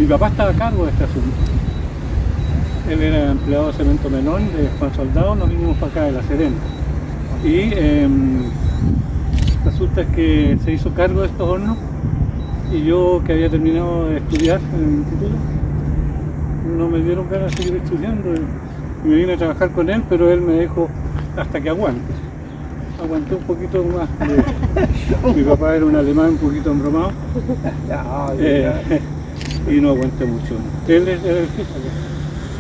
papá estaba a cargo de este asunto. Él era empleado de Cemento Menón, de Juan Soldado, nos vinimos para acá de La Serena. Y resulta que se hizo cargo de estos hornos y yo, que había terminado de estudiar en el instituto, no me dieron ganas de seguir estudiando y me vine a trabajar con él, pero él me dijo hasta que aguante. Aguanté un poquito más. Mi papá era un alemán un poquito embromado y no aguanté mucho. Él era el jefe.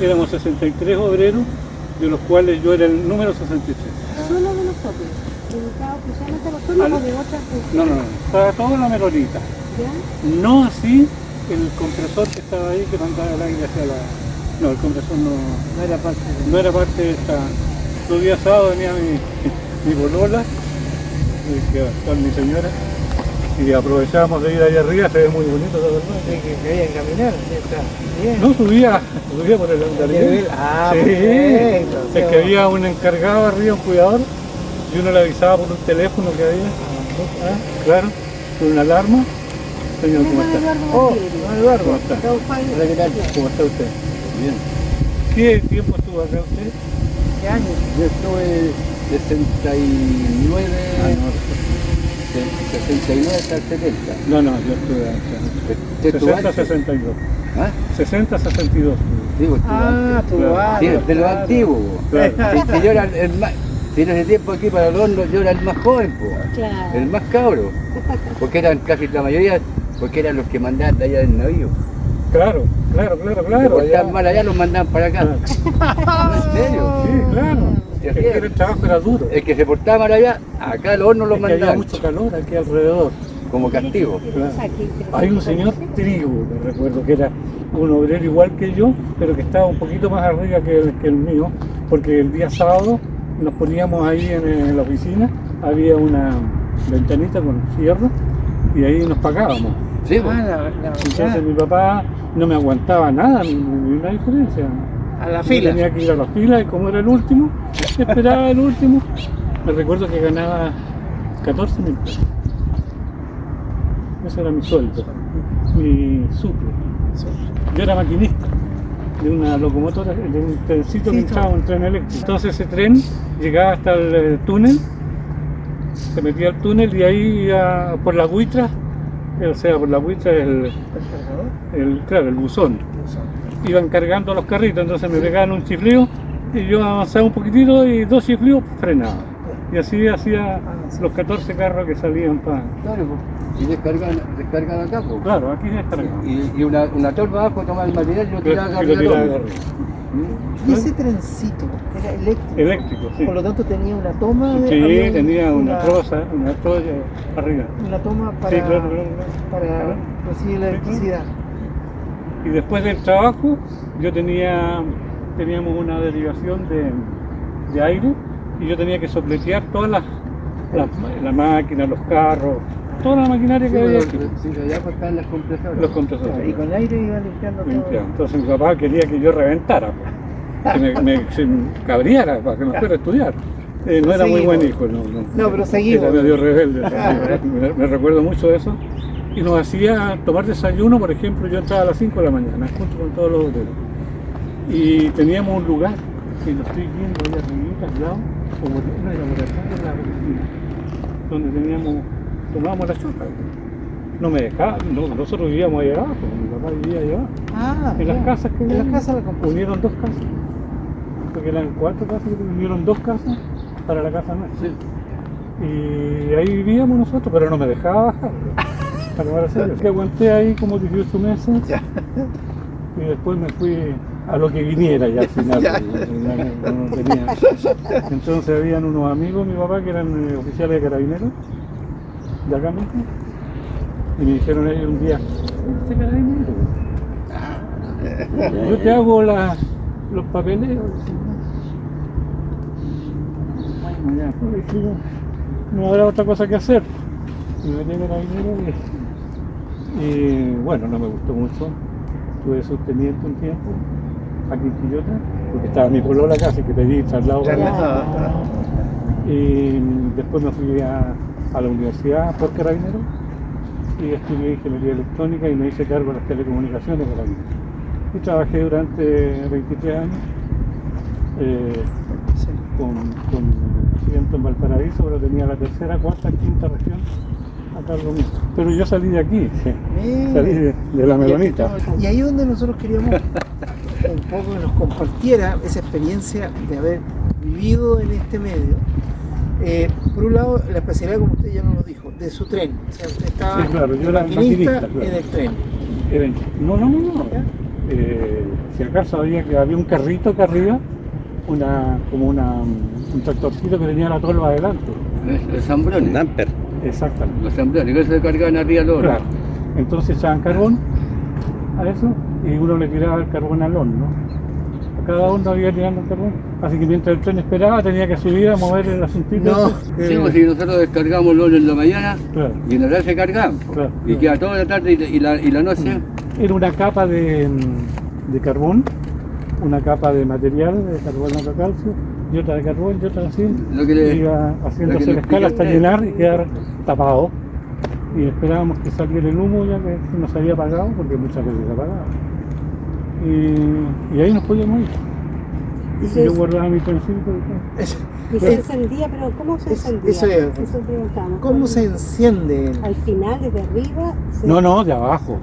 Éramos 63 obreros, de los cuales yo era el número 63. ¿Solo de nosotros? ¿Dedicado especialmente a los turnos o de otras? No, estaba todo en la melonita. ¿Ya? No así el compresor que estaba ahí, que mandaba el aire hacia la... No, el compresor no era parte de esta... Los días sábados venía mi bolola, que con mi señora, y aprovechábamos de ir allá arriba, se ve muy bonito, la verdad. Sí, que querían caminar, está bien. No, subía por el andarivel. Ah, sí. perfecto. Es que había un encargado arriba, un cuidador, y uno le avisaba por un teléfono que había. Claro, con una alarma. Señor, ¿cómo está? Eduardo. ¿Cómo está? Hola, ¿qué tal? ¿Cómo está usted? Bien. ¿Qué tiempo estuvo acá usted? ¿Qué año? Yo estuve 69, no. 69 hasta el 70. No, yo estuve antes. ¿Usted estuvo 60, antes? 62. ¿Ah? 60, 62. Digo, estuvo antes. tu Claro. Sí, de los antiguos. Claro. Si yo era el más, si en ese tiempo aquí para los hornos yo era el más joven, Claro. el más cabro. Porque eran casi la mayoría, porque eran los que mandaban de allá del navío. Claro. Los que estaban mal allá los mandaban para acá. ¿En serio? Sí, claro. Sí, Es que el trabajo era duro. El que se portaba mal allá, acá los hornos los Es que había mandaban. mucho calor aquí alrededor. Como castigo. Claro. Hay un señor Trigo, me recuerdo, que era un obrero igual que yo, pero que estaba un poquito más arriba que el mío, porque el día sábado nos poníamos ahí en la oficina, había una ventanita con fierro y ahí nos pagábamos. Sí, pues. Entonces mi papá no me aguantaba nada, ni una diferencia. A la Yo fila. tenía que ir a la fila y como era el último, esperaba el último. Me recuerdo que ganaba 14.000 pesos. Ese era mi sueldo, mi suple. Yo era maquinista de una locomotora, de un trencito que echaba un tren eléctrico. Entonces ese tren llegaba hasta el túnel, se metía al túnel y ahí iba por la buitra, o sea, por la buitra el buzón. Iban cargando los carritos, entonces me pegaban un chiflío y yo avanzaba un poquitito y 2 chiflíos frenaba. Y así hacía los 14 carros que salían para... Claro, pues. Y descargan acá, pues. Claro, aquí descargamos. Y una torba abajo tomaba el material y lo tiraba Y lo tiraba arriba. arriba. Y ese trencito era eléctrico. Eléctrico, sí. Por lo tanto tenía una toma de... Sí, había tenía una troza arriba. Una toma para, Sí, claro. para recibir la electricidad. Y después del trabajo, teníamos una derivación de aire y yo tenía que sopletear todas las máquinas, los carros, toda la maquinaria que había aquí. Sí, allá pues estaban las compresoras. Los compresores. Y con aire iba limpiando todo. Entonces mi papá quería que yo reventara, pues, que se me cabriara para que me fuera a estudiar. No era muy buen hijo, No, pero seguimos. Era medio rebelde. Me recuerdo mucho de eso. Y nos hacía tomar desayuno, por ejemplo, yo entraba a las 5 de la mañana, junto con todos los obreros. Y teníamos un lugar, que lo estoy viendo ahí arribita, al lado, como una elaboración de la oficina, donde tomábamos la choca. No me dejaban, nosotros vivíamos ahí abajo, mi papá vivía ahí abajo. En las casas que en las casas la compré. unieron 2 casas, porque eran 4 casas, unieron 2 casas para la casa nuestra. Sí. Y ahí vivíamos nosotros, pero no me dejaba bajar. Que aguanté ahí como 18 meses y después me fui a lo que viniera ya al final. No tenía. Entonces habían unos amigos de mi papá que eran oficiales de carabineros de acá mismo y me dijeron ellos un día, ¿usted es carabinero? Yo te hago los papeleos. Bueno, ya, pues, no habrá otra cosa que hacer. Y me metí en carabinero y bueno, no me gustó mucho. Estuve subteniente un tiempo aquí en Quillota, porque estaba mi polola casi que pedí traslado para allá. Y después me fui a la universidad por carabinero y estudié ingeniería electrónica y me hice cargo de las telecomunicaciones de la mina. Y trabajé durante 23 años con asiento en Valparaíso, pero tenía la tercera, cuarta, quinta región a cargo mío. Pero yo salí de aquí, salí de la Melonita. Y ahí es donde nosotros queríamos un poco que nos compartiera esa experiencia de haber vivido en este medio. Por un lado, la especialidad, como usted ya nos lo dijo, de su tren. O sea, usted estaba Sí, claro, yo era maquinista maquinista, claro. en el tren. No. Si acaso había un carrito acá arriba, un tractorcito que tenía la tolva adelante. Los zambrones. Damper. Exactamente. Los zambrones, que se cargaban arriba del horno. Claro. Entonces echaban carbón a eso y uno le tiraba el carbón al horno. A cada horno había tirando el carbón. Así que mientras el tren esperaba tenía que subir a mover el asuntito. No. Sí, pues si nosotros descargamos el horno en la mañana Claro. y en la tarde se cargaban. Pues. Claro. Y queda toda la tarde y la noche. Era una capa de carbón, una capa de material, de carbonato calcio, y otra de carbón, y otra así. Lo que le- Iba haciéndose le la escala hasta expliqué. llenar y quedar tapado. Y esperábamos que saliera el humo ya que no se había apagado, porque muchas veces se apagaba. Y ahí nos podíamos ir. Y Y yo guardaba mi trencito y todo. Y se encendía, pero ¿cómo se encendía? eso es. Eso preguntamos. ¿Cómo se enciende? Al final, desde arriba. No, de abajo.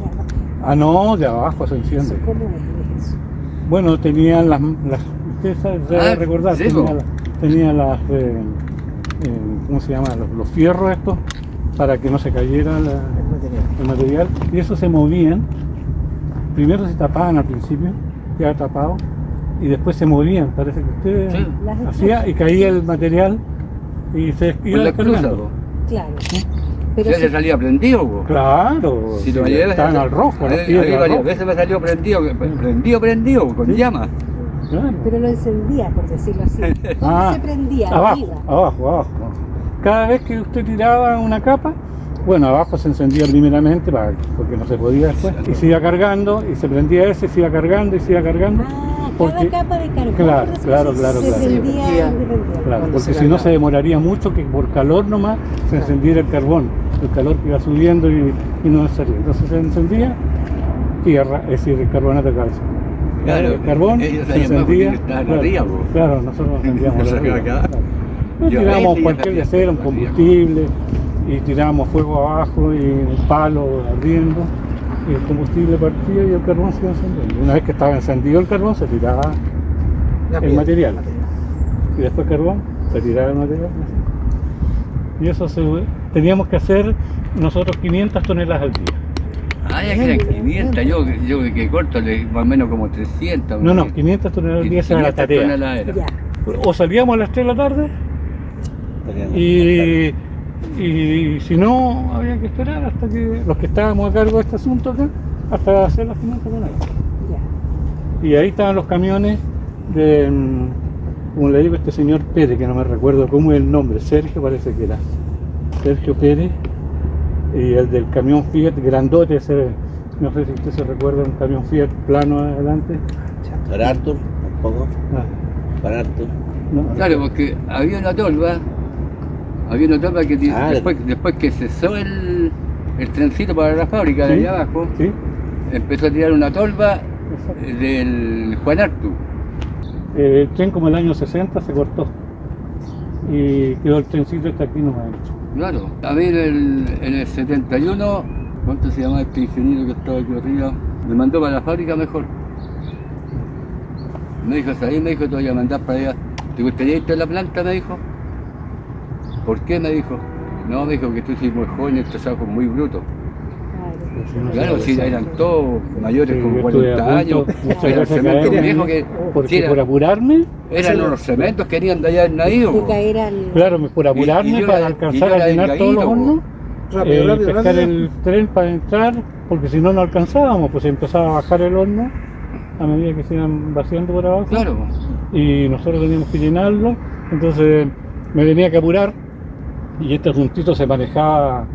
Ah, no, de abajo se enciende. ¿Cómo es eso? Bueno, tenían las ustedes deben recordar, sí, tenían las, ¿cómo se llama? Los fierros estos, para que no se cayera El material. el material, y eso se movían. Primero se tapaban al principio, quedaba tapado, y después se movían, parece que ustedes Sí. hacía, y caía el material, y se Con iba la cruza, descargando. po. Claro. Pero Ya si- se salía prendido, po. Claro, Si sí, lo llevas- estaban al rojo, a los mí pies al varias rojo. veces me salió prendido, con Sí. llama. Claro. pero lo encendía, por decirlo así. ¿Dónde Ah, se prendía? abajo, Arriba. abajo. Cada vez que usted tiraba una capa, bueno, abajo se encendía primeramente porque no se podía después, y se iba cargando, y se prendía ese, se iba cargando y se iba cargando. Ah, Porque- cada capa de carbón, claro, por decirlo claro, así, claro, se claro. prendía Sí, independiente. Claro, Cuando porque se si no cargaba. se demoraría mucho que por calor nomás se encendiera el carbón, el calor que iba subiendo y no salía. Entonces se encendía tierra, es decir, el carbonato de calcio. Claro, El carbón ellos se sabían más encendía. porque estaban Claro, arriba, po. claro, nosotros encendíamos No se arriba, acaba. claro. Pero Yo tirábamos ese ya cualquier sabía acero, un que hacía. combustible, y tirábamos fuego abajo y el palo ardiendo, y el combustible partía y el carbón se iba encendiendo. Una vez que estaba encendido el carbón se tiraba La el piedra. material. Y después carbón, se tiraba el material. Y eso teníamos que hacer nosotros 500 toneladas al día. Ah, ya que eran 500, yo que corto, más o menos como 300. No, 500 toneladas al día esa era la 500 tarea. toneladas era. Ya. O salíamos a las 3 de la tarde y si no, había que esperar hasta que los que estábamos a cargo de este asunto acá, hasta hacer las 500 toneladas. Ya. Y ahí estaban los camiones de, como le digo, este señor Pérez, que no me recuerdo cómo es el nombre, Sergio parece que era, Sergio Pérez, y el del camión Fiat grandote, ese, no sé si usted se recuerda, un camión Fiat plano adelante. Para Arthur, tampoco. Ah, Para Arthur. no, Claro, porque había una tolva que Ah, después que cesó el trencito para la fábrica de Sí. allá abajo, ¿sí? empezó a tirar una tolva Exacto. del Juan Artur. El tren como el año 60 se cortó y quedó el trencito hasta aquí nomás hecho. Claro, a mí en el 71, ¿cuánto se llama este ingeniero que estaba aquí arriba? Me mandó para la fábrica mejor. Me dijo, ¿sabes? Me dijo, te voy a mandar para allá. ¿Te gustaría irte a la planta? Me dijo. ¿Por qué? Me dijo. No, me dijo que tú eres muy joven, estos trabajos muy brutos. Claro. Claro, si eran todos mayores Sí, como yo estuve a 40 años, punto muchas eran veces de cementos caer, viejos que porque sí, por apurarme, eran los cementos que venían de allá en Naído. De caer al... claro, por apurarme y yo para era- alcanzar y yo a era llenar todos los delgadito, hornos, Rápido, pescar rápido. el tren para entrar, porque si no, no alcanzábamos, pues empezaba a bajar el horno a medida que se iban vaciando por abajo, Claro, y nosotros teníamos que llenarlo, entonces me tenía que apurar, y este juntito se manejaba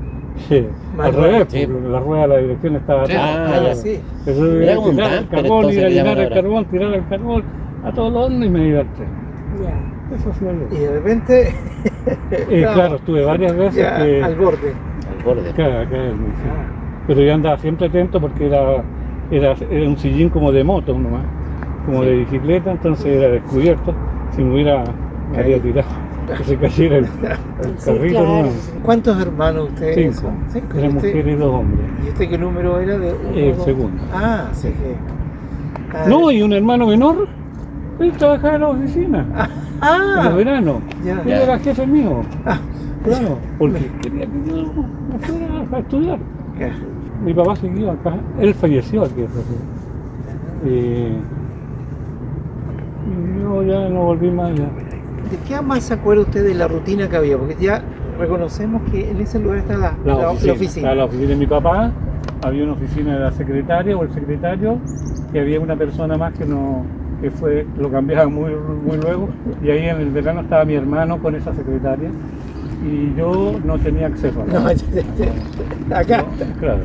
al revés, Sí. porque la rueda de la dirección estaba Sí. atrás. Ah, ya. Sí. Eso Era era como un tirar el damper, carbón, entonces ir a le llaman llenar el ahora. carbón, tirar el carbón a todos los hornos y me iba al tren. Ya. Eso hacía yo. Y de repente, Claro, estuve varias veces ya que al borde. borde. Claro, acá es, sí. Pero yo andaba siempre atento porque era un sillín como de moto nomás, como Sí. de bicicleta, entonces era descubierto. Si me hubiera, me habría tirado, que se cayera el Sí, carrito claro. nomás. ¿Cuántos hermanos ustedes? 5, Cinco. 3 mujeres y 2 hombres. ¿Y este qué número era? De uno, El dos? segundo. Ah, sí que. No, y un hermano menor, él trabajaba en la oficina, en los veranos. ya. Él era jefe mío, Ah, claro, porque quería que yo me fuera a estudiar. ya. Mi papá siguió acá, él falleció aquí. Y yo ya no volví más ya. ¿De qué más se acuerda usted de la rutina que había? Porque ya reconocemos que en ese lugar está la oficina. Estaba la oficina de mi papá, había una oficina de la secretaria o el secretario, y había una persona más que fue, lo cambiaba muy luego, y ahí en el verano estaba mi hermano con esa secretaria, y yo no tenía acceso a No, nada. acá. Claro.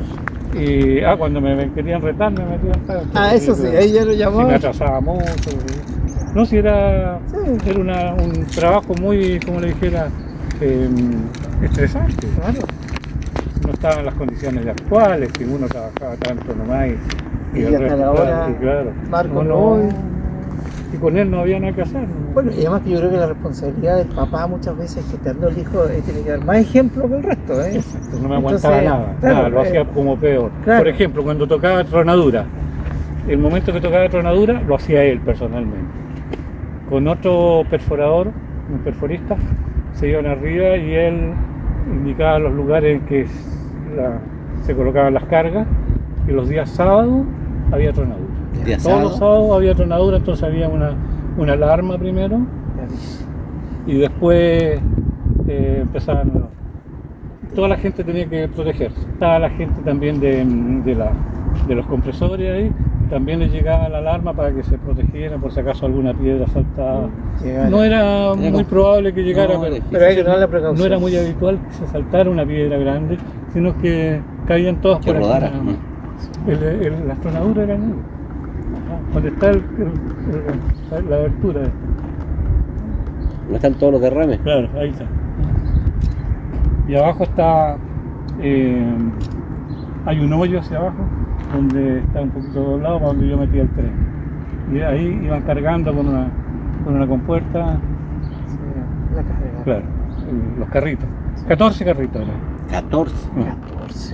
Y cuando me querían retar, me metían para. Eso sí, ahí ya lo Si llamaba. me atrasaba mucho. No, si era Sí. un trabajo muy, como le dijera, estresante. Claro. No estaban las condiciones actuales, que uno trabajaba tanto nomás Y el hasta resto, la hora, y claro. Marco No, Roy. y con él no había nada que hacer. ¿no? Bueno, y además que yo creo que la responsabilidad del papá muchas veces es que estando el hijo tiene que dar más ejemplo que el resto, ¿eh? Exacto, no me aguantaba Entonces, nada, claro, nada, lo hacía como peor. claro. Por ejemplo, cuando tocaba tronadura, el momento que tocaba tronadura lo hacía él personalmente. Con otro perforador, un perforista, se iban arriba y él indicaba los lugares en que se colocaban las cargas, y los días sábados había tronadura. Día Todos los sábado. sábados había tronadura, entonces había una alarma primero y después empezaban. Toda la gente tenía que protegerse. Estaba la gente también de los compresores ahí, también les llegaba la alarma para que se protegieran por si acaso alguna piedra saltaba. Llegara. No era muy probable que llegara, No, pero hay que tomar la precaución. no era muy habitual que se saltara una piedra grande, sino que caían todas Que por aquí rodara. nada más. Las tronaduras eran ahí. Ajá, donde está la abertura. No están todos los derrames. Claro, ahí está. Y abajo está, hay un hoyo hacia abajo, donde está un poquito doblado para donde yo metía el tren. Y ahí iban cargando con una compuerta, La carrera. claro, los carritos. 14 carritos eran. 14.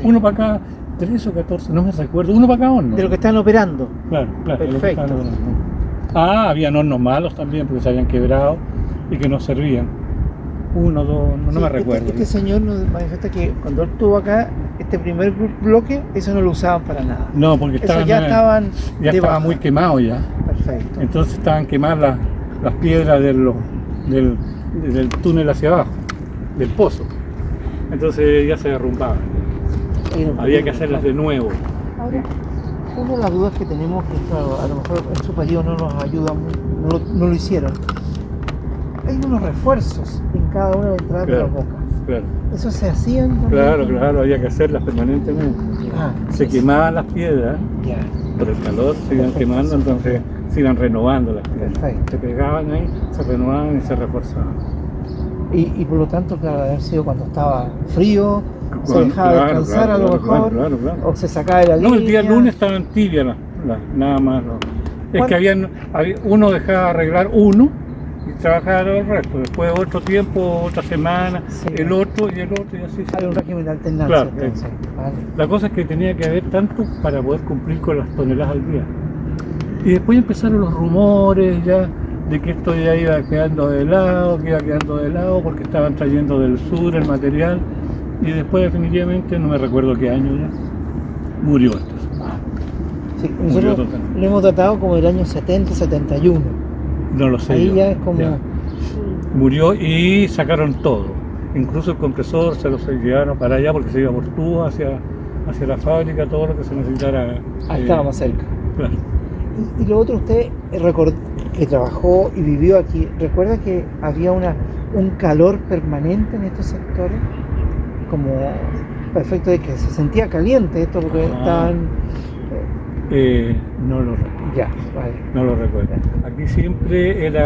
Uno para acá, 13 o 14, no me recuerdo, uno para cada horno. De lo que están operando. Claro, claro. de lo que Perfecto. estaban hablando. Habían hornos malos también, porque se habían quebrado y que no servían. Uno, dos, no me recuerdo. Este señor nos manifiesta que cuando él estuvo acá, este primer bloque, eso no lo usaban para nada. No, porque Eso estaban, ya estaban ya de estaba baja. muy quemado ya. Perfecto. Entonces estaban quemadas las piedras del túnel hacia abajo, del pozo. Entonces ya se derrumbaban. Había que hacerlas de nuevo. Ahora, una de las dudas que tenemos, que claro, a lo mejor en su periodo no nos ayuda, no lo hicieron. Hay unos refuerzos en cada una de las entradas de Claro. las bocas. Claro, ¿Eso se hacían también? claro, había que hacerlas permanentemente. Ah, Se quemaban las piedras, ya. por el calor se iban quemando, entonces se iban renovando las piedras. Perfecto. Se pegaban ahí, se renovaban y se reforzaban. Y por lo tanto, claro, haber sido cuando estaba frío, se Claro, dejaba claro, descansar claro, a lo claro, mejor, claro. o se sacaba de la línea. No, el día lunes estaban tibias nada más. No. Es que uno dejaba arreglar uno y trabajaba todo el resto. Después otro tiempo, otra semana, Sí. el otro y así. Hay un régimen de alternancia. Claro, entonces, vale. La cosa es que tenía que haber tanto para poder cumplir con las toneladas al día. Y después empezaron los rumores ya de que esto ya iba quedando de lado, porque estaban trayendo del sur el material. Y después definitivamente, no me recuerdo qué año ya, murió esto. Sí, Murió nosotros totalmente. lo hemos tratado como el año 70, 71. No lo sé. Ahí yo. ya es como... Ya. Murió y sacaron todo. Incluso el compresor se lo llevaron para allá porque se iba por tubo hacia la fábrica, todo lo que se necesitara. Ahí estaba más cerca. Claro. Y lo otro, usted que trabajó y vivió aquí, ¿recuerda que había un calor permanente en estos sectores? Como perfecto, de que se sentía caliente esto porque estaban... No lo recuerdo. Ya, vale. No lo recuerdo. Aquí siempre era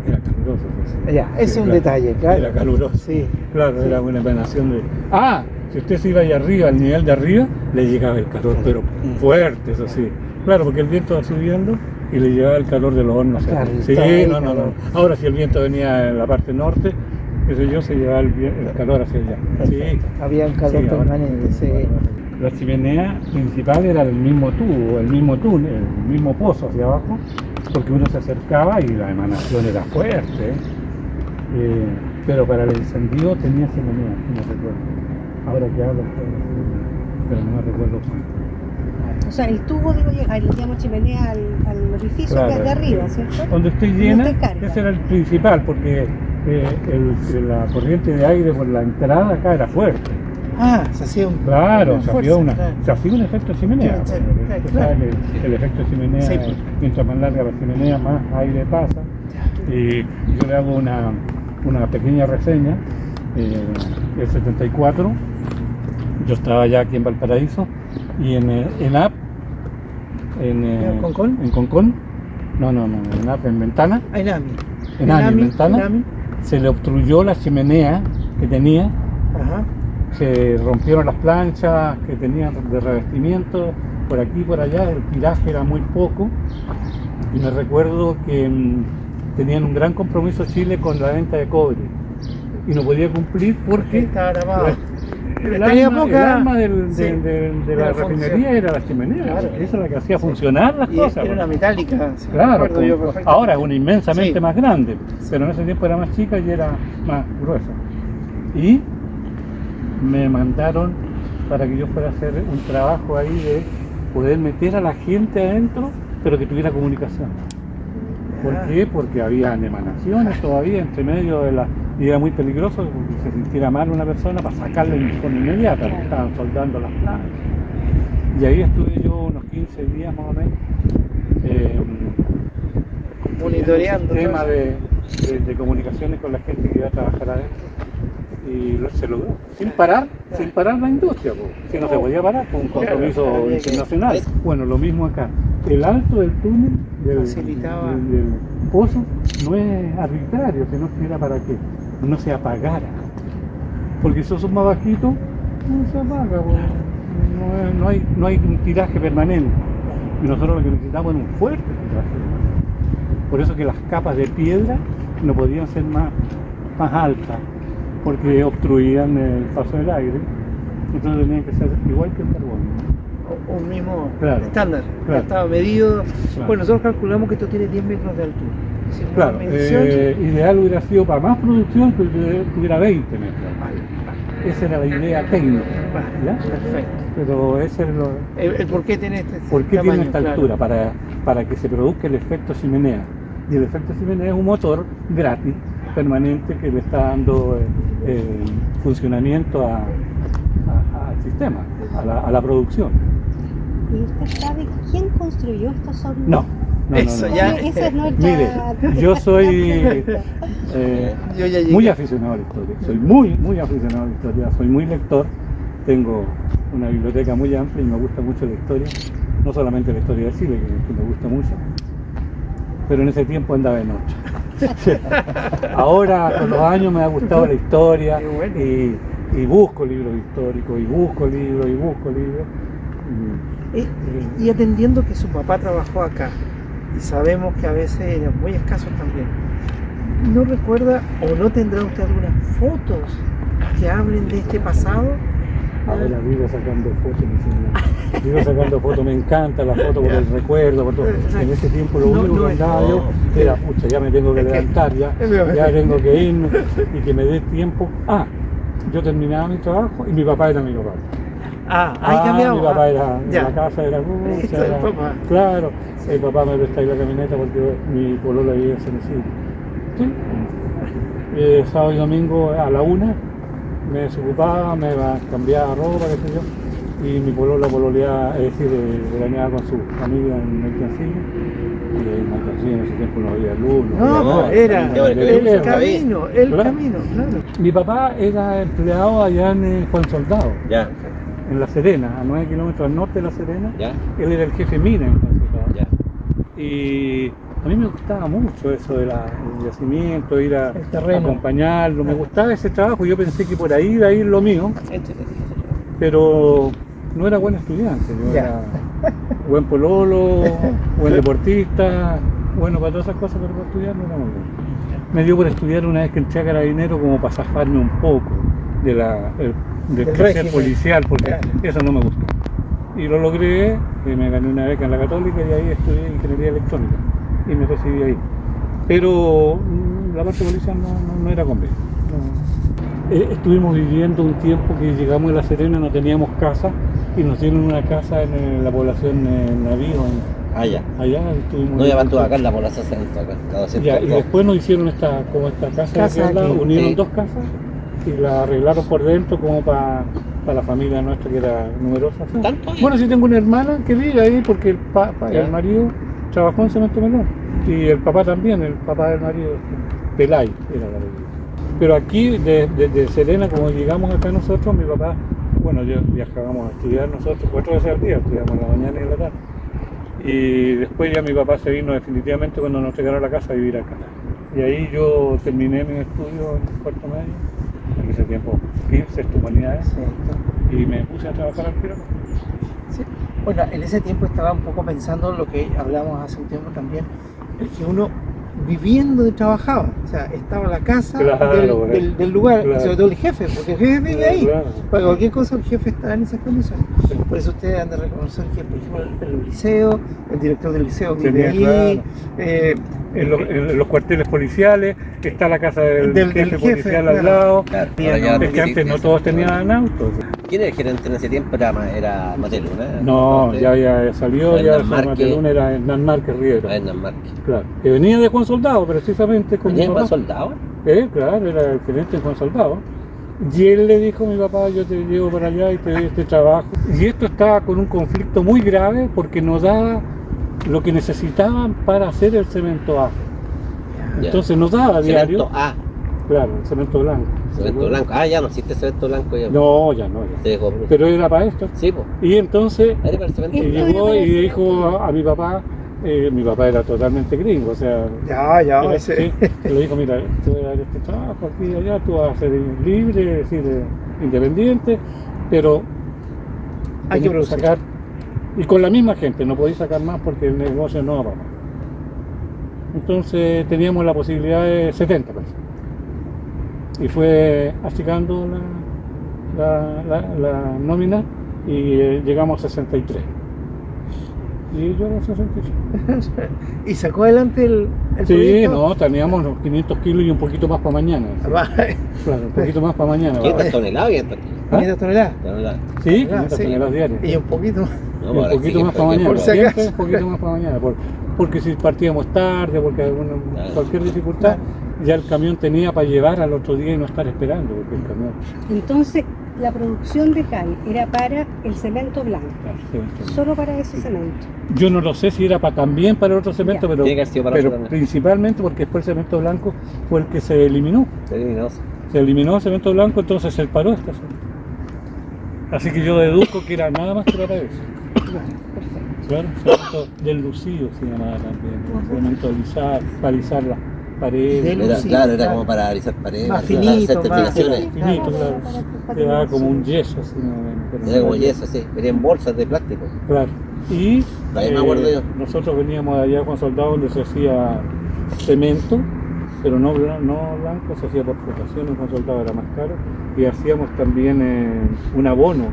calor. caluroso. Pues. Ya, ese es un claro. detalle, claro. Era caluroso. Sí. Claro, era una emanación de... Ah, si usted se iba allá arriba, al nivel de arriba, le llegaba el calor, pero fuerte, eso sí. Claro, porque el viento va subiendo y le llegaba el calor de los hornos. Claro, Sí, estaba ahí, no. Ahora si el viento venía en la parte norte, qué sé yo, se llevaba el calor hacia allá. Sí. Había un calor Sí, ahora- permanente, sí. La chimenea principal era el mismo tubo, el mismo túnel, el mismo pozo hacia abajo, porque uno se acercaba y la emanación era fuerte. Pero para el encendido tenía chimenea, no recuerdo. Ahora que hablo, pero no me recuerdo cuánto. O sea, el tubo, digo yo, ahí le llamo chimenea al orificio Claro. que es de arriba, ¿cierto? Donde esté Donde llena, usted carga. ese era el principal, porque la corriente de aire por la entrada acá era fuerte. Ah, se hacía un... Claro, una se fuerza, hacía, claro. se hacía un efecto chimenea. Claro, Porque usted claro. sabe que el efecto chimenea, Sí, pues. mientras más larga la chimenea, más aire pasa. Y yo le hago una pequeña reseña. El 74, yo estaba ya aquí en Valparaíso, y en App, ¿En Concón? en Concón, no, en App, en Ventana, Ainami. en Ventana, Ainami. se le obstruyó la chimenea que tenía. Ajá. Se rompieron las planchas que tenían de revestimiento por aquí y por allá, el tiraje era muy poco, y me recuerdo que tenían un gran compromiso Chile con la venta de cobre y no podía cumplir porque Estaba grabado. el Tenía alma, poca- el alma del- sí, de la la refinería función. era la chimenea, Claro. esa es la que hacía funcionar las Y cosas. era una pues. metálica. sí, me Claro, acuerdo yo perfectamente. ahora es una inmensamente Sí. más grande, pero en ese tiempo era más chica y era más gruesa. Y me mandaron para que yo fuera a hacer un trabajo ahí de poder meter a la gente adentro, pero que tuviera comunicación. ¿Por Ah. qué? Porque había emanaciones todavía entre medio de la... Y era muy peligroso que se sintiera mal una persona para sacarla en forma inmediata, porque estaban soldando las planchas. Y ahí estuve yo unos 15 días más o menos. Monitoreando. Un tema todo eso. de comunicaciones con la gente que iba a trabajar adentro. Y se logró, sin parar la industria, si no se podía parar, con un compromiso Claro, había que- internacional. Bueno, lo mismo acá. El alto del túnel, Facilitaba. del pozo, no es arbitrario, sino que era para que no se apagara. Porque si sos más bajito, no se apaga, pues. No hay un tiraje permanente. Y nosotros lo que necesitamos es un fuerte tiraje. Por eso que las capas de piedra no podían ser más altas, porque obstruían el paso del aire. Entonces tenían que ser igual que el carbón. Un mismo Claro, estándar. claro. Ya estaba medido. Claro. Bueno, nosotros calculamos que esto tiene 10 metros de altura. Si no Claro, hay medición, ideal hubiera sido para más producción que tuviera 20 metros. Esa era la idea técnica. vale, ¿Ya? perfecto. Pero ese es lo, El por qué tiene este ¿por qué tamaño, tiene esta claro. altura? Para que se produzca el efecto chimenea. Y el efecto chimenea es un motor gratis, permanente, que le está dando funcionamiento al sistema, a la producción. ¿Y usted sabe quién construyó estos hornos? No. Eso ya- Esa es nuestra... Mire, yo soy Yo ya llegué. muy aficionado a la historia, soy muy aficionado a la historia, soy muy lector, tengo una biblioteca muy amplia y me gusta mucho la historia, no solamente la historia de Chile, que me gusta mucho, pero en ese tiempo andaba de noche. Ahora, con los años, me ha gustado la historia Qué bueno. y busco libros históricos, y busco libros. Y atendiendo que su papá trabajó acá, y sabemos que a veces eran muy escasos también, ¿no recuerda o no tendrá usted algunas fotos que hablen de este pasado? Ahora vivo sacando fotos, vivo sacando fotos, me encanta la foto por el recuerdo, por todo. En ese tiempo lo No, único no que es- andaba yo era, pucha, ya me tengo que Es que- levantar, ya tengo que irme y que me dé tiempo. Yo terminaba mi trabajo y mi papá era mi papá. Ahí cambiamos. Mi papá era, en ya. la casa era, Esto era- del papá. claro, el papá me prestaba la camioneta porque mi polola vivía en San Isidro. Sí. Sábado y domingo a la 1 me desocupaba, me cambiaba ropa, qué sé yo, y mi polola pololeaba, es decir, veraneaba con su familia en Maitancillo, y en Maitancillo en ese tiempo no había luz, No, había era nada, el camino, Claro. claro. Mi papá era empleado allá en Juan Soldado, Ya, en La Serena, a 9 kilómetros al norte de La Serena. ya, Él era el jefe mina en Juan Soldado. ya. Y A mí me gustaba mucho eso del yacimiento, ir a El terreno. acompañarlo, me gustaba ese trabajo, yo pensé que por ahí iba a ir lo mío, pero no era buen estudiante, yo Ya. era buen pololo, buen deportista, bueno para todas esas cosas, pero para estudiar no era muy bueno. Me dio por estudiar una vez que entré a Carabinero como para zafarme un poco del Del crecer régimen. policial, porque Claro. eso no me gustó. Y lo logré, y me gané una beca en la Católica y ahí estudié ingeniería electrónica y me recibí ahí. Pero la parte policial no era conmigo. No. Estuvimos viviendo un tiempo que llegamos a La Serena, no teníamos casa y nos dieron una casa en la población Navío, Ah, ya. allá estuvimos. No, ya van todos acá en la población centro, acá, cada 200 Ya, y todos. después nos hicieron esta casa, Casa de aquel lado, aquí, unieron sí. dos casas y la arreglaron por dentro como para la familia nuestra que era numerosa. ¿Tanto? Bueno, sí tengo una hermana que vive ahí porque Ya. el marido trabajó en Cemento Melón y el papá también, el papá del marido, Pelay era la bebida. Pero aquí, de Serena, como llegamos acá nosotros, mi papá, bueno, viajábamos a estudiar nosotros 4 veces al día, estudiamos en la mañana y en la tarde. Y después ya mi papá se vino definitivamente cuando nos llegaron a la casa a vivir acá. Y ahí yo terminé mi estudio en el cuarto medio, en ese tiempo, sexto humanidades, Sí. y me puse a trabajar al tiro. Sí. Bueno, en ese tiempo estaba un poco pensando en lo que hablamos hace un tiempo también, el que uno viviendo y trabajaba, o sea, estaba la casa Claro, del lugar, claro. y sobre todo el jefe, porque el jefe vive ahí. Claro. Para cualquier cosa el jefe está en esas condiciones. Sí. Por eso ustedes han de reconocer que, por ejemplo, el liceo, el director del liceo vive Tenía, ahí, claro. En los cuarteles policiales está la casa del Del jefe jefe, policial claro. al lado. Claro, Bien, ahora ya ¿no? Es que antes no todos tenían autos. ¿Quién era el gerente en ese tiempo? Era Mateo Luna. No, ya había salido, ya Hernán Márquez. Matelún era Hernán Márquez Riera. Hernán Márquez. Claro, que venía de Juan Soldado, precisamente con mi ¿Venía papá. más soldado? Claro, era el gerente de Juan Soldado. Y él le dijo a mi papá, yo te llevo para allá y te doy este trabajo. Y esto estaba con un conflicto muy grave porque nos daba lo que necesitaban para hacer el cemento A. Ya. Entonces nos daba a diario, Cemento A. claro, el cemento blanco. Cemento blanco. Ah, ya no existe cemento blanco ya. No, ya no, ya. Se dejó. Pero era para esto. Sí, pues. Y entonces Era para el cemento. y llegó y dijo a mi papá era totalmente gringo, o sea, ya, era- ese. sí, le dijo, mira, te voy a dar este trabajo aquí y allá, tú vas a ser libre, es decir, independiente, pero Hay que tenés producir. sacar, y con la misma gente, no podéis sacar más porque el negocio no va más. Entonces teníamos la posibilidad de 70 pesos. Y fue achicando la nómina y llegamos a 63. Y yo era 63. Y sacó adelante el Sí, proyecto. no, teníamos los 500 kilos y un poquito más para mañana. Claro, un poquito más para mañana. 500 toneladas, 500 ¿Ah? 500 toneladas. toneladas. Sí, 500 Sí. toneladas diarias. Y un poquito. No, Y un ahora poquito sí más que para mañana. por si Siempre acaso. un poquito más para mañana. Porque si partíamos tarde, porque alguna, Claro. cualquier dificultad, ya el camión tenía para llevar al otro día y no estar esperando, porque el camión. Entonces, la producción de cal era para el cemento blanco, sí. solo para ese cemento. Yo no lo sé si era también para el otro cemento, Ya. pero, Tiene que haber sido para pero otro también. principalmente porque después el cemento blanco fue el que se eliminó. Sí, no sé. Se eliminó el cemento blanco, entonces se paró esta zona. Así que yo deduzco que era nada más que para eso. Claro, cemento del Lucío se llamaba también. Cemento para alisar las paredes. Del- Era, Sí, claro, era claro. como para realizar paredes, Más para finito, hacer terminaciones. Finito, claro. Quedaba como un yeso, así, ¿no? Era como yeso, sí. Venían bolsas de plástico. Claro. Y Ahí me acuerdo yo. nosotros veníamos de allá con soldados donde se hacía cemento, pero no blanco, se hacía por flotación, con soldados era más caro. Y hacíamos también un abono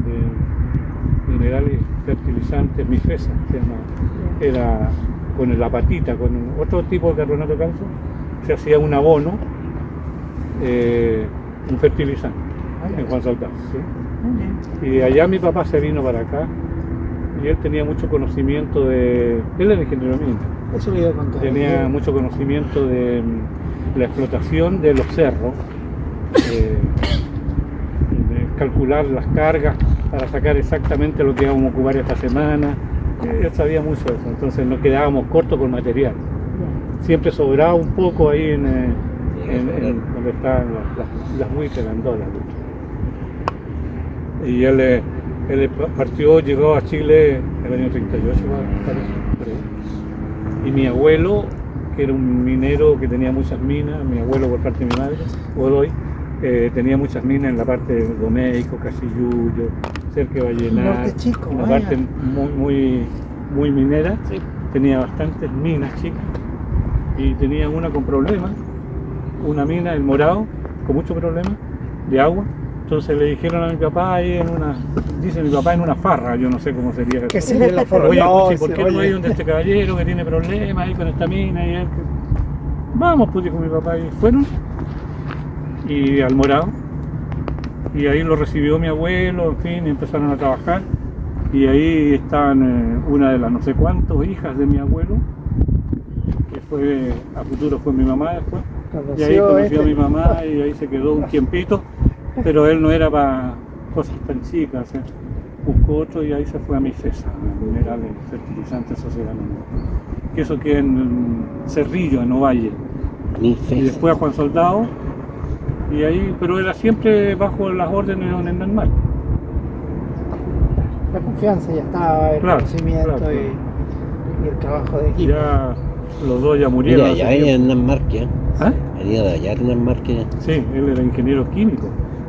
de minerales fertilizantes, mifesa se llamaba. Era con la patita, con otro tipo de carbonato de calcio, se hacía un abono, un fertilizante en Juan Soldado. ¿Sí? Y de allá mi papá se vino para acá y él tenía mucho conocimiento él era ingeniero minero, Eso le iba a contar. tenía mucho conocimiento de la explotación de los cerros, de calcular las cargas para sacar exactamente lo que íbamos a ocupar esta semana. Él sabía mucho de eso, entonces nos quedábamos cortos con material. Siempre sobraba un poco ahí en donde estaban las huitas, las andolas. Y él partió, llegó a Chile el año 38, parece, por ahí. y mi abuelo, que era un minero que tenía muchas minas, mi abuelo por parte de mi madre, Godoy, tenía muchas minas en la parte de Domeico, Casillullo, cerca de Vallenar, Norte Chico, una vaya. parte muy minera, tenía bastantes minas chicas y tenía una con problemas, una mina, el Morado, con muchos problemas de agua. Entonces le dijeron a mi papá ahí dice mi papá en una farra, yo no sé cómo sería. ¿Qué sería la forma? Oye, No, Cuchi, ¿por qué no oye. hay donde este caballero que tiene problemas ahí con esta mina? Y él, vamos, pues dijo mi papá, y fueron y al Morado, y ahí lo recibió mi abuelo, en fin, y empezaron a trabajar, y ahí estaban una de las no sé cuántas hijas de mi abuelo, que a futuro fue mi mamá después, y ahí conoció a mi mamá y ahí se quedó un tiempito, pero él no era para cosas tan chicas, buscó otro y ahí se fue a Mifesa, Minerales Fertilizantes Sociedad Anónima, que eso queda en Cerrillo, en Ovalle, y después a Juan Soldado, y ahí, pero era siempre bajo las órdenes de don Hernán Marcos. La confianza ya estaba, el Claro, conocimiento claro. Y el trabajo de equipo. Ya los dos ya murieron. Mira, hace allá venía tiempo. Hernán Márquez. ¿Ah? Venía de allá Hernán Márquez. Sí, él era ingeniero químico,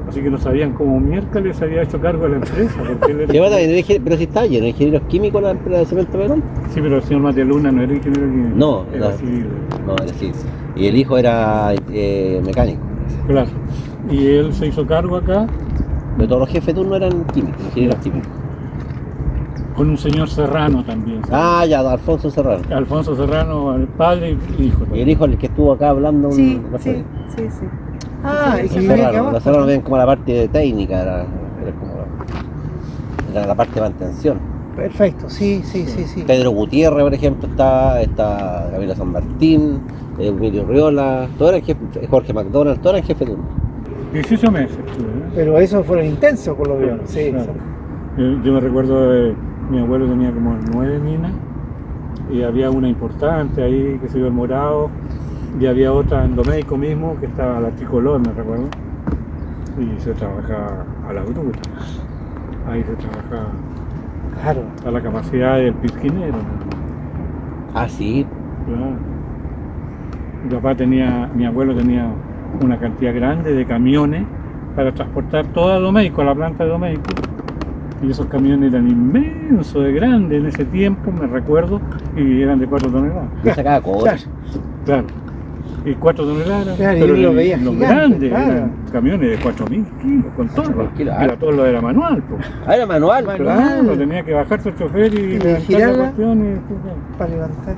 así que no sabían cómo miércoles se había hecho cargo de la empresa. Porque él era ¿Qué va también? Pero si está lleno, ingenieros químicos la empresa de Cemento Pelón. Sí, pero el señor Matías Luna no era ingeniero químico. No, era no. civil. No, era así. Y el hijo era mecánico. Claro. Y él se hizo cargo acá Pero todos los jefes de turno eran químicos, ingenieros químicos. con un señor Serrano también. Ah, ya, Alfonso Serrano. Alfonso Serrano, el padre y hijo. Y el hijo el que estuvo acá hablando. Sí, no sé. sí. Ah, y Los que venía aquí Serrano, abajo. los Serrano ven como la parte técnica, era la parte de mantención. Perfecto, sí. Pedro Gutiérrez, por ejemplo, está Gabriela San Martín, Emilio Riola, todos eran jefes, Jorge McDonald, todos eran jefes de turno. 18 meses. estuve, ¿eh? Pero esos fueron intensos con los violos, sí. Claro. Yo me recuerdo de mi abuelo tenía como 9 minas y había una importante ahí que se dio el Morado y había otra en Domeico mismo que estaba la Tricolor, me recuerdo, y se trabajaba a la bruta, ahí se trabajaba Claro. a la capacidad del pisquinero, ¿no? Ah, sí. Claro. Mi abuelo tenía una cantidad grande de camiones para transportar toda Domeico, a la planta de Domeico. Y esos camiones eran inmensos, de grandes en ese tiempo, me recuerdo, y eran de 4 toneladas. Yo sacaba cobre. Claro. Y 4 toneladas, Claro, pero y lo veía los gigante, grandes, claro. eran camiones de 4.000 kilos, con todo. 4.000 kilos, Era todo lo era manual, pues. Ah, era manual. Claro, tenía que bajarse el chofer y levantar la girarla. cuestión Para levantar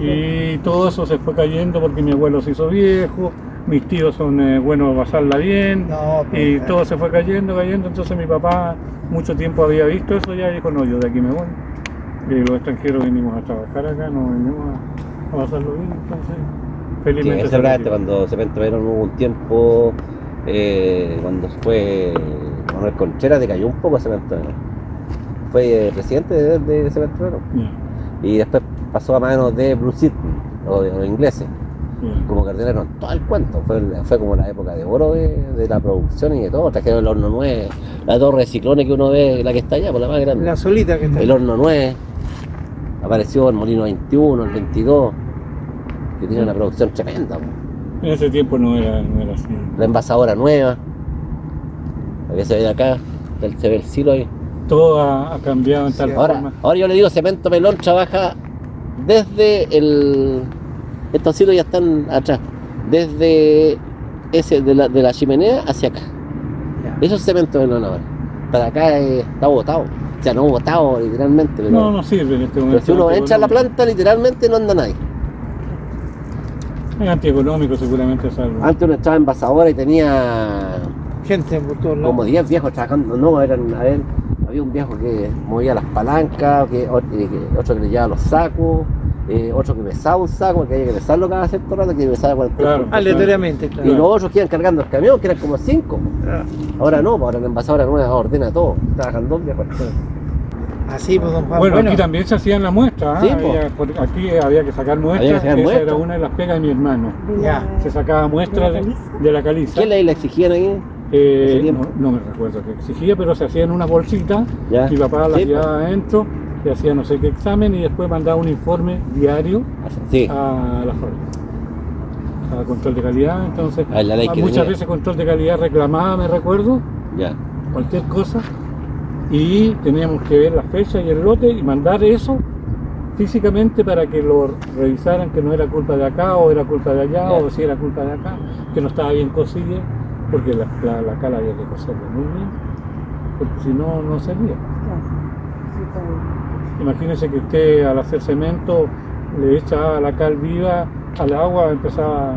y todo eso se fue cayendo porque mi abuelo se hizo viejo, mis tíos son buenos para pasarla bien, No, y pues, todo se fue cayendo, entonces mi papá mucho tiempo había visto eso ya y dijo, no, yo de aquí me voy. Los extranjeros venimos a trabajar acá, no venimos a pasarlo bien, entonces Sí, felizmente se seguramente retiró. cuando Cemento Pelón hubo un tiempo, cuando fue Manuel Contreras, decayó un poco Cemento Pelón. Fue presidente de Cemento Pelón. Ya, Y después pasó a manos de Blue Sidney, o de los ingleses, ya. como cardenero en todo el cuento. Fue como la época de oro de la producción y de todo. Trajeron el horno 9, la torre de ciclones que uno ve, la que está allá, por la más grande. la solita que está. El horno 9, apareció el molino 21, el 22, que tiene una producción tremenda. Po. En ese tiempo no era así. La envasadora nueva, la que se ve de acá, se ve el silo ahí. Todo ha cambiado en tal Sí, forma. Ahora yo le digo, Cemento Pelón trabaja desde estos silos ya están atrás, desde de la chimenea hacia acá. Ya. Eso es Cemento Pelón ahora. Para acá está botado. O sea, no botado literalmente, pero, No sirve en este momento. pero si uno entra a la planta, literalmente no anda nadie. Es antieconómico seguramente es algo. Antes uno estaba envasadora y tenía Gente por todos lados. como 10 viejos trabajando. No, había un viejo que movía las palancas, otro que le llevaba los sacos, otro que pesaba un saco, que había que pesarlo cada cierto rato, que pesaba 40. Claro. Aleatoriamente, Y claro. los otros que iban cargando el camión, que eran como 5. Ahora no, ahora la envasadora nueva ordena todo. Trabajan 2 viejos. Así, pues, don Juan. Bueno, aquí también se hacían las muestras, Sí, aquí había que sacar muestras, Había que sacar esa muestras. era una de las pegas de mi hermano. Ya. Se sacaba muestras de la caliza. ¿Qué ley le exigían ahí? ese tiempo? No me recuerdo qué exigía, pero se hacían unas bolsitas, Ya. mi papá las Sí, llevaba adentro, que hacía no sé qué examen y después mandaba un informe diario Sí. a la fábrica, a control de calidad. Entonces, A la ley que muchas tenía. veces control de calidad reclamaba, me recuerdo, Ya. cualquier cosa, y teníamos que ver la fecha y el lote y mandar eso físicamente para que lo revisaran, que no era culpa de acá o era culpa de allá, Ya. o si era culpa de acá, que no estaba bien cosida, porque la cala había que coserla muy bien, porque si no, no servía. Claro. Sí, está bien. Imagínese que usted al hacer cemento le echa la cal viva al agua, empezaba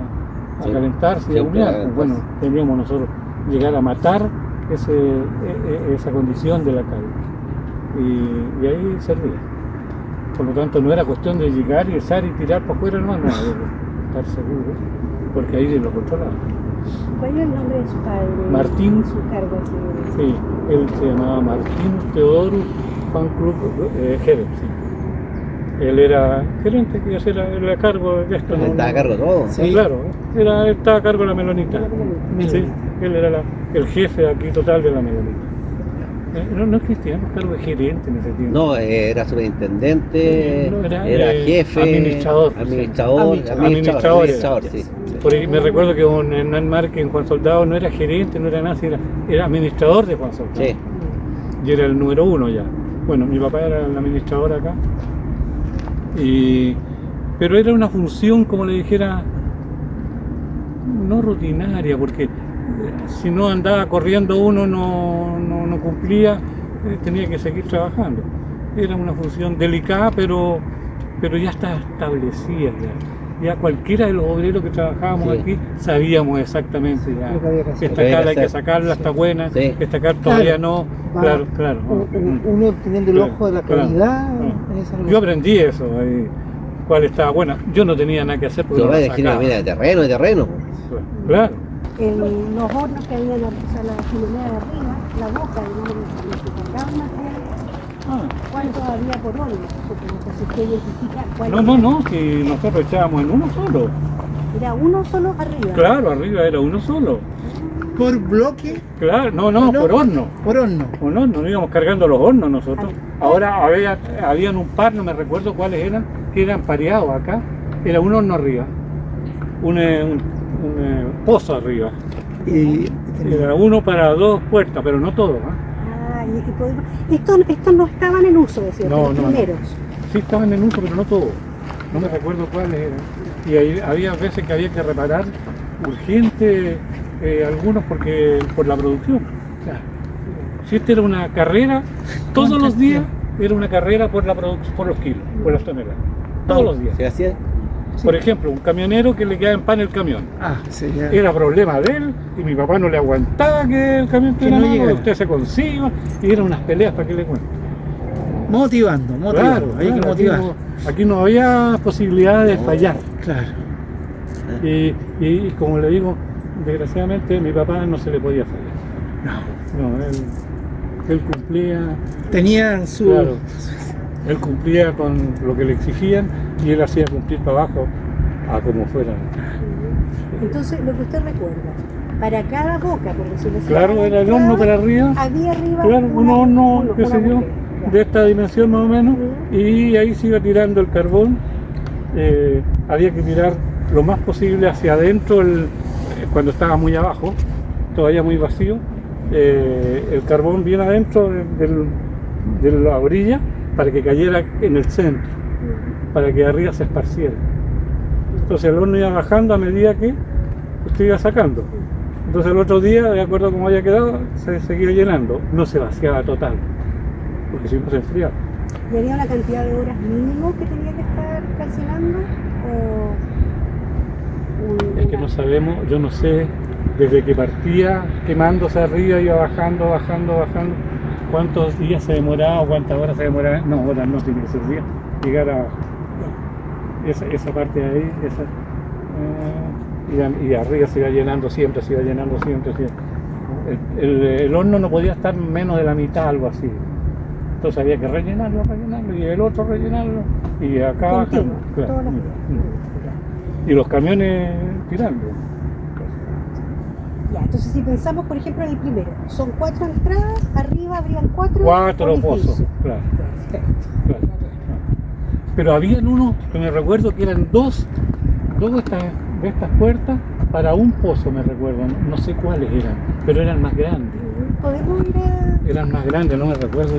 a Sí, calentarse y a siempre humear. a Pues calentarse. bueno, teníamos nosotros llegar a matar esa condición de la cal. Y ahí servía. Por lo tanto, no era cuestión de llegar y echar y tirar para afuera, no, estar seguro, porque ahí lo controlaba. ¿Cuál era el nombre de su padre? Martín. Su cargo. Sí, él se llamaba Martín Teodoro Fan Club Jerez. Sí. Él era gerente, que era a cargo de esto. ¿no? Estaba a cargo de todo. Sí. Claro, él estaba a cargo de la Melonita. De la Melonita. Sí, él era el jefe aquí total de la Melonita. No existía un cargo de gerente en ese tiempo. No, era superintendente, No, era, era jefe, administrador. administrador, sí. Porque me recuerdo que en Hernán Márquez, en Juan Soldado, no era gerente, no era nada, era administrador de Juan Soldado. Sí. Y era el número 1 ya. Bueno, mi papá era el administrador acá. Pero era una función, como le dijera, no rutinaria, porque si no andaba corriendo uno no cumplía, tenía que seguir trabajando. Era una función delicada, pero ya está establecida ya. Ya cualquiera de los obreros que trabajábamos Sí. aquí sabíamos exactamente ya. Lo que había que hacer. Esta cal hay que sacarla, está buena, Sí. esta cal todavía Claro. no. Va Claro. Uno teniendo el Claro, ojo de la claro, calidad. claro. en esa Yo aprendí eso, cuál estaba buena. Yo no tenía nada que hacer porque Tu no papá la de sacaba. mira, de terreno. Claro. Los hornos que había en la chimenea de arriba, la boca, digamos, los que cargaban material, Ah. ¿cuánto había por horno? Porque no sé si usted identifica cuál No, si nosotros echábamos en uno solo. era uno solo arriba. Claro, arriba era uno solo. Por bloque, Claro, no, No. por horno. por horno. O no, nos íbamos cargando los hornos nosotros. Ahora habían un par, no me recuerdo cuáles eran, que eran pareados acá. Era un horno arriba, un pozo arriba. Y Era uno para 2 puertas, pero no todos. Ah, estos no estaban en uso, decía, No, los no. primeros. Sí estaban en uso, pero no todos. No me recuerdo cuáles eran. Y ahí había veces que había que reparar urgente algunos por la producción. Si esta era una carrera, todos los días era una carrera por la producción, por los kilos, por las toneladas. Todos los días. ¿Se hacía? Por ejemplo, un camionero que le quedaba en pan el camión. sería. Era problema de él y mi papá no le aguantaba que el camión Que tuviera no nada, llegara. usted se consiga y eran unas peleas para que le cuente. Motivando. Hay que motivar. Aquí no había posibilidad de fallar. Claro. Y como le digo, desgraciadamente a mi papá no se le podía fallar. No, él cumplía, Tenían su. claro, él cumplía con lo que le exigían y él hacía cumplir para abajo a como fuera. Entonces, lo que usted recuerda, para cada boca, por decirlo así, Claro, era el horno para arriba, había arriba claro, un horno, qué sé yo, ya. de esta dimensión más o menos, y ahí se iba tirando el carbón. Había que tirar lo más posible hacia adentro cuando estaba muy abajo, todavía muy vacío, el carbón bien adentro de la orilla para que cayera en el centro, para que arriba se esparciera. Entonces el horno iba bajando a medida que usted iba sacando. Entonces el otro día, de acuerdo a cómo había quedado, se seguía llenando, no se vaciaba total, porque si no se enfriaba. ¿Y había una cantidad de horas mínimo que tenía que estar calcinando? Es que no sabemos, yo no sé, desde que partía quemándose arriba, iba bajando, cuántos días se demoraba o cuántas horas se demoraba. No, horas no, tiene que ser días. Llegar a esa parte de ahí, y arriba se iba llenando siempre. El horno no podía estar menos de la mitad, algo así. Entonces había que rellenarlo, y el otro rellenarlo, y acá bajando. Continuo, Claro. todos los días. Y los camiones tirando. Ya, entonces si pensamos, por ejemplo, en el primero, son 4 entradas, arriba habrían 4 4 orificios. pozos, claro. Perfecto. Claro. Pero habían uno que me recuerdo que eran dos de estas puertas para un pozo, me recuerdo, no sé cuáles eran, pero eran más grandes. Podemos ir a... Eran más grandes, no me recuerdo.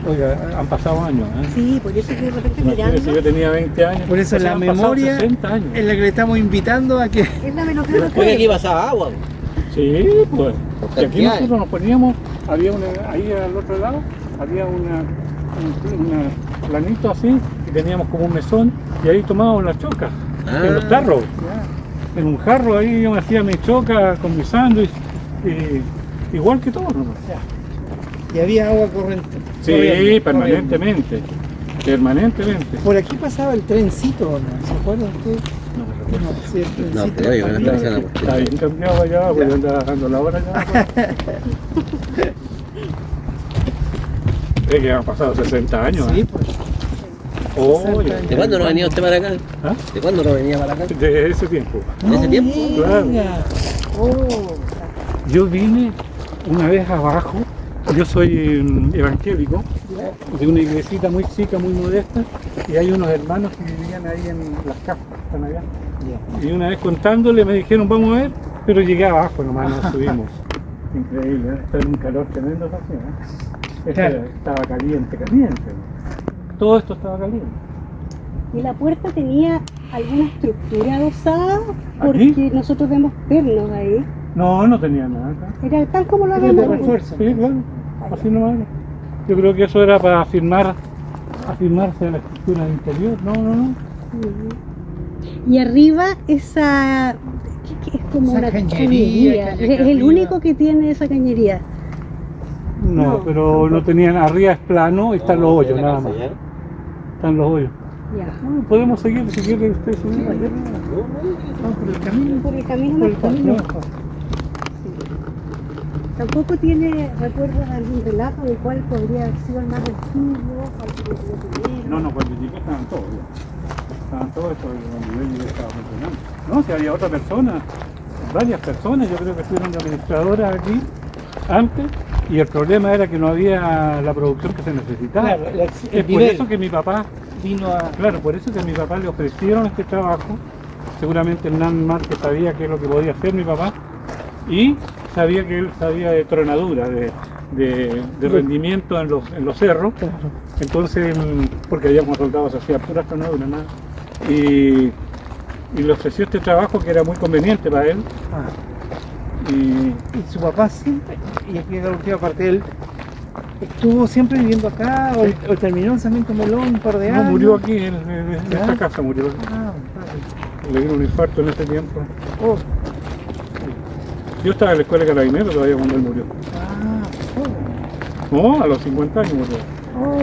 Oiga, han pasado años, ¿eh? Sí, por eso que de repente Imagínese, mirando, yo tenía 20 años. Por eso o sea, la han pasado memoria 60 años. es la que le estamos invitando a que... es la menos que no Oye, aquí creo. pasaba agua. Sí, pues. Por Y aquí cantidades. nosotros nos poníamos, había ahí al otro lado, había un planito así, y teníamos como un mesón, y ahí tomábamos la choca, en los tarros. En un jarro ahí yo me hacía mi choca con mi sándwich, y igual que todos, ¿no? Y había agua corriente. Sí, corriendo. permanentemente. Por aquí pasaba el trencito, ¿no? ¿Se acuerdan ustedes? No me recuerdo. No, sí, el No, trencito. pero oye, me está diciendo. Está bien cambiado allá, pues yo andaba dando la hora ya. Es que han pasado 60 años. Sí, ¿eh? pues. Oh, 60 ya. años. ¿De cuándo no venía usted para acá? ¿Ah? ¿De cuándo no venía para acá? De ese tiempo. ¿De ese tiempo? Claro. Oh, Yo vine una vez abajo, yo soy evangélico, de una iglesita muy chica, muy modesta, y hay unos hermanos que vivían ahí en las casas, están allá. Ya. Y una vez contándole me dijeron, vamos a ver, pero llegué abajo nomás, nos subimos. Increíble, ¿eh? Está en un calor tremendo así, ¿eh? Claro. Estaba caliente. Todo esto estaba caliente. y la puerta tenía alguna estructura adosada, porque ¿Aquí? nosotros vemos pernos ahí. No tenía nada acá. Era tal como lo Era de habíamos refuerzo. Sí, claro, así nomás. Yo creo que eso era para afirmarse a la estructura interior. No. Y arriba esa... ¿qué es como Esa una cañería cañería? que hay acá Es el arriba. único que tiene esa cañería. No, No, pero no tenían, arriba es plano y están los hoyos, nada más. Están los hoyos. Ya. Bueno, podemos seguir si quiere usted subir allá. Vamos por el camino. Por el camino Por el mejor. camino mejor. Tampoco tiene recuerdos de algún relato del cual podría haber sido el más antiguo, algo que yo tuviera. No, cuando llegué estaban todos ya. Estaban todos, cuando yo llegué estaba funcionando. No, si había otra persona, varias personas, yo creo que fueron administradoras aquí antes, y el problema era que no había la producción que se necesitaba. Claro, el Es por nivel eso que mi papá, vino a... claro, por eso que a mi papá le ofrecieron este trabajo. Seguramente Hernán Márquez sabía qué es lo que podía hacer mi papá, y sabía que él sabía de tronadura, de rendimiento en los cerros. Claro. Entonces, porque habíamos soldados, se hacía puras tronaduras, nada. Y le ofreció este trabajo que era muy conveniente para él. Ah. Y Y su papá siempre, y aquí es la última parte, él estuvo siempre viviendo acá o terminó en Sarmiento Melón un par de no, años. murió aquí, en esta ¿Ya? casa murió. Ah, padre. Le dio un infarto en ese tiempo. Oh, Yo estaba en la escuela de carabineros todavía cuando él murió. oh, No, a los 50 años murió. oh.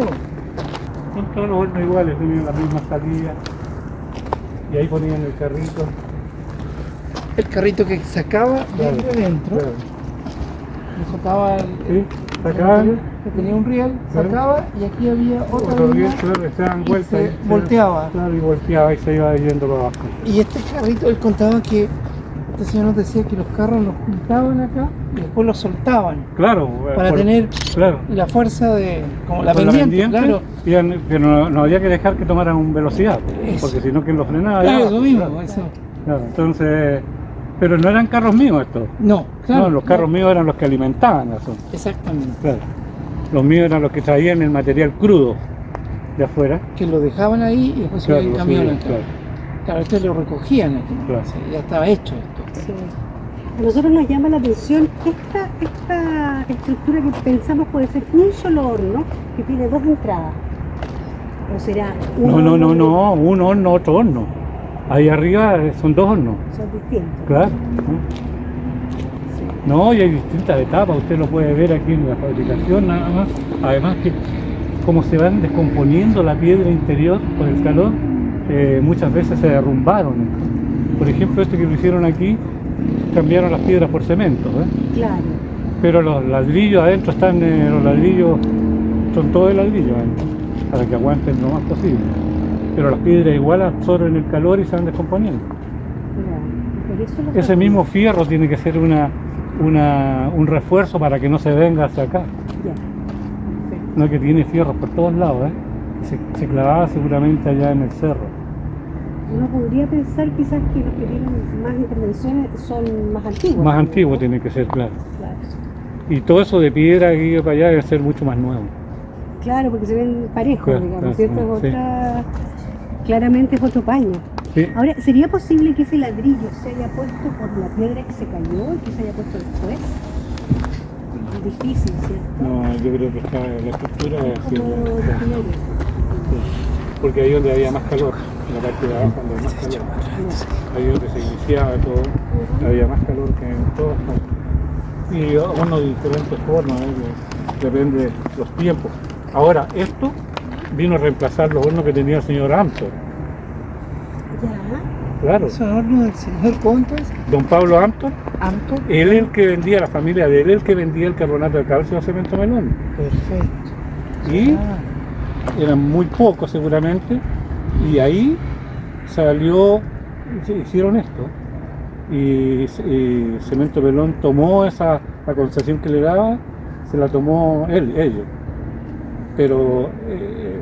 Son todos los hornos iguales, tenían la misma salida. Y ahí ponían el carrito. El carrito que sacaba Claro, desde dentro, claro. le sacaba el, Sí, sacaban, que tenía un riel, Claro. sacaba y aquí había otra otro línea, bien, claro, se daban y vueltas. se y volteaba. Claro, y volteaba y se iba yendo para abajo. Y este carrito, él contaba que este señor nos decía que los carros los juntaban acá y después los soltaban Claro, para tener claro, la fuerza de, como la con pendiente, claro. que no había que dejar que tomaran velocidad, Eso. porque si no, ¿quién los frenaba? Claro, Ya, eso mismo, claro, eso. claro, entonces, pero no eran carros míos estos. No, claro. No, los carros míos eran los que alimentaban eso. Exactamente. Claro. Los míos eran los que traían el material crudo de afuera. Que lo dejaban ahí y después Claro, subían el los camión subían, acá. claro. Claro, esto lo recogían aquí. Claro. Sí, ya estaba hecho esto. Sí. A nosotros nos llama la atención esta estructura que pensamos puede ser un solo horno que tiene 2 entradas. ¿O será un horno No, un horno, otro horno. Ahí arriba son 2 hornos. Son distintos. Claro. No, y hay distintas etapas, usted lo puede ver aquí en la fabricación nada más. Además que como se van descomponiendo la piedra interior por el calor, muchas veces se derrumbaron. Por ejemplo, este que lo hicieron aquí, cambiaron las piedras por cemento, Claro. pero los ladrillos adentro están, los ladrillos son todos de ladrillo adentro, para que aguanten lo más posible. Pero las piedras igual absorben el calor y se van descomponiendo. Claro. por eso los Ese mismo fierro tiene que ser un refuerzo para que no se venga hacia acá. Ya. No, que tiene fierros por todos lados, ¿eh? Se clavaba seguramente allá en el cerro. Uno podría pensar quizás que los que tienen más intervenciones son más antiguos. Más ¿no? antiguo tiene que ser, claro. Claro. Y todo eso de piedra aquí para allá debe ser mucho más nuevo. Claro, porque se ven parejos, Claro, digamos, claro, ¿cierto? Es sí. otra... Claramente es otro paño. Sí. Ahora, ¿sería posible que ese ladrillo se haya puesto por la piedra que se cayó y que se haya puesto después? Es difícil, ¿cierto? No, yo creo que la estructura es así. Como Sí. original. Porque ahí donde había más calor, en la parte de abajo donde hay más calor. Ahí donde se iniciaba todo, había más calor que en todas partes. Y hornos de diferentes formas, depende de los tiempos. Ahora, esto vino a reemplazar los hornos que tenía el señor Amtor. Ya. Claro, ¿Es un horno del señor Conto? don Pablo Amtor, ¿Anto? él el que vendía, la familia de él el que vendía el carbonato de calcio a Cemento Melón. Perfecto. Y Ah, eran muy pocos seguramente, y ahí salió, hicieron esto, y Cemento Melón tomó la concesión que le daba, se la tomó ellos, pero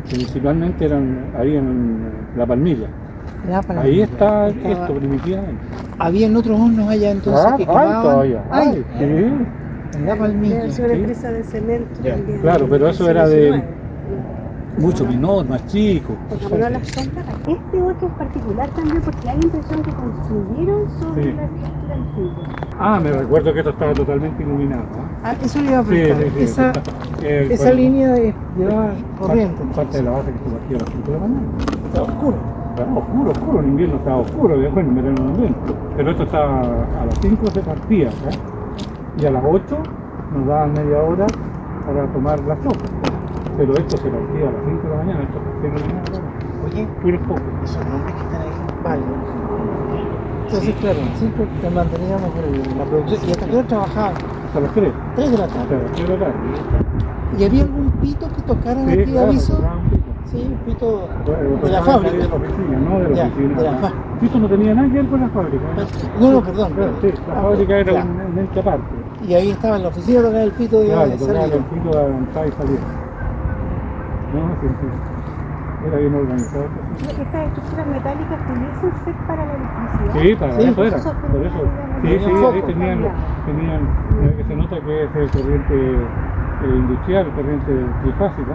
principalmente eran ahí en La Palmilla, ya para ahí mí. está Estaba- esto primitivamente. Habían otros hornos allá entonces que quemaban. todavía, Ay, sí, en la Palmilla. Es una Sí. empresa de cemento Ya. también. Claro, pero eso del era siglo de- XIX. mucho menor, más chico. Porque no las sombras. Este otro es particular también porque da la impresión que construyeron sobre Sí. la estructura antigua. Ah, me recuerdo que esto estaba totalmente iluminado. Ah, eso le iba a Sí, preguntar. sí, sí. Esa Bueno, línea lleva corriente. Parte de la base que estuvo aquí a las 5 de la mañana. Está oscuro. Estaba oscuro, en invierno estaba oscuro, bueno, en verano también. Pero esto estaba a las 5 se partía, ¿eh? Y a las 8 nos daban media hora para tomar la sopa. Pero esto se partía a las 5 de la mañana, esto se partía Oye, puro poco. esos nombres que están ahí. Vale. Entonces, claro, siempre te manteníamos la producción. ¿Y hasta qué hora trabajaban? Hasta las 3, 3 de la hasta tarde. las 3 de la tarde. ¿Y había algún pito que tocaran Sí, aquí de claro, aviso? tocaba un pico. Sí, un pito Bueno, de la tocaba fábrica. de la oficina, no de la Ya, oficina. de la fábrica. Esto no tenía nada que ver con la fábrica. ¿eh? No, perdón. Claro, sí, la Ah, fábrica era ya. un ente aparte. Y ahí estaba en la oficina tocaba el pito y Claro, de tocaba salida. el pito de avanzar y salir. No, sí, sí. Era bien organizado. Estas estructuras metálicas pudiesen ser para la electricidad. Sí, para Sí, eso era. eso Por eso. Sí, tenía sí, foco ahí tenían, que se nota que es corriente industrial, corriente trifásica.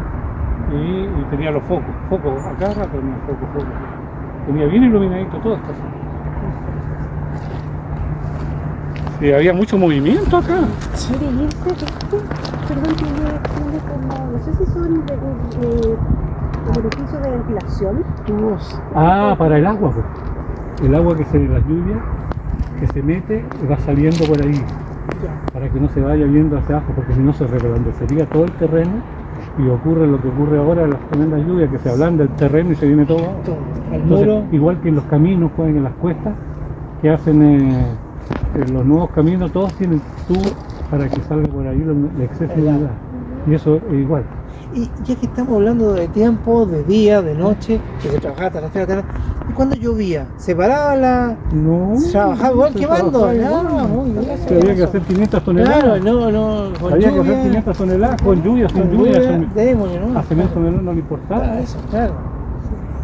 Y tenía los focos, acá tenía focos. Tenía bien iluminadito todo esto. Sí, había mucho movimiento acá. Mire, y perdón, tiene como, no sé si son de orificios de ventilación. Tubos. Ah, para el agua, pues. El agua que se de las lluvias, que se mete y va saliendo por ahí, Ya. para que no se vaya viendo hacia abajo, porque si no se reblandecería todo el terreno y ocurre lo que ocurre ahora, las tremendas lluvias, que se ablanda el terreno y se viene todo abajo. Todo. El Entonces, muro. igual que en los caminos, pues en las cuestas, que hacen en los nuevos caminos, todos tienen tubos para que salga por ahí el exceso de humedad. Y eso es igual. Y ya que estamos hablando de tiempo, de día, de noche, que se trabajaba hasta las 3 de la tarde, ¿y cuando llovía? ¿Se paraba la...? No. ¿Trabajaba igual se quemando? trabajaba No, igual. muy bien. Se había que hacer 500 toneladas. Claro, no, con Había que hacer lluvia, 500 toneladas con lluvia, sin con lluvia. démosle, ¿no? A Cemento Melón no le importaba. Claro, eso, claro.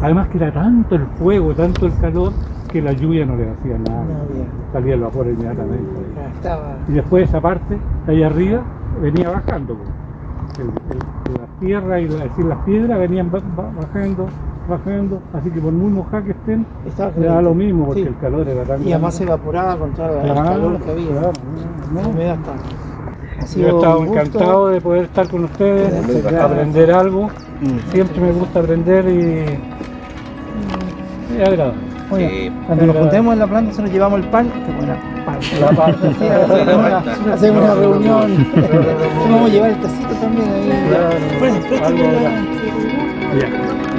Además que era tanto el fuego, tanto el calor, que la lluvia no le hacía nada. No había. Salía el vapor inmediatamente. Claro, estaba... Y después esa parte, ahí arriba, venía bajando. Pues. La tierra y las piedras venían bajando, así que por muy mojadas que estén, Estaba le da lo mismo, porque Sí. el calor era tan Y además se grande. evaporaba con todo el Claro, calor que había. claro, La no. humedad estaba. Ha Yo sido he estado un gusto. encantado de poder estar con ustedes, Muy de bacán. aprender algo. Siempre me gusta aprender y es agradable. Oye, cuando nos juntemos en la planta, nosotros llevamos el pan. Qué buena pan. La pan. Sí, hacemos una reunión. Vamos a llevar el tacito también ahí. Claro. Bueno, préstame Algo la- bacán. Ya.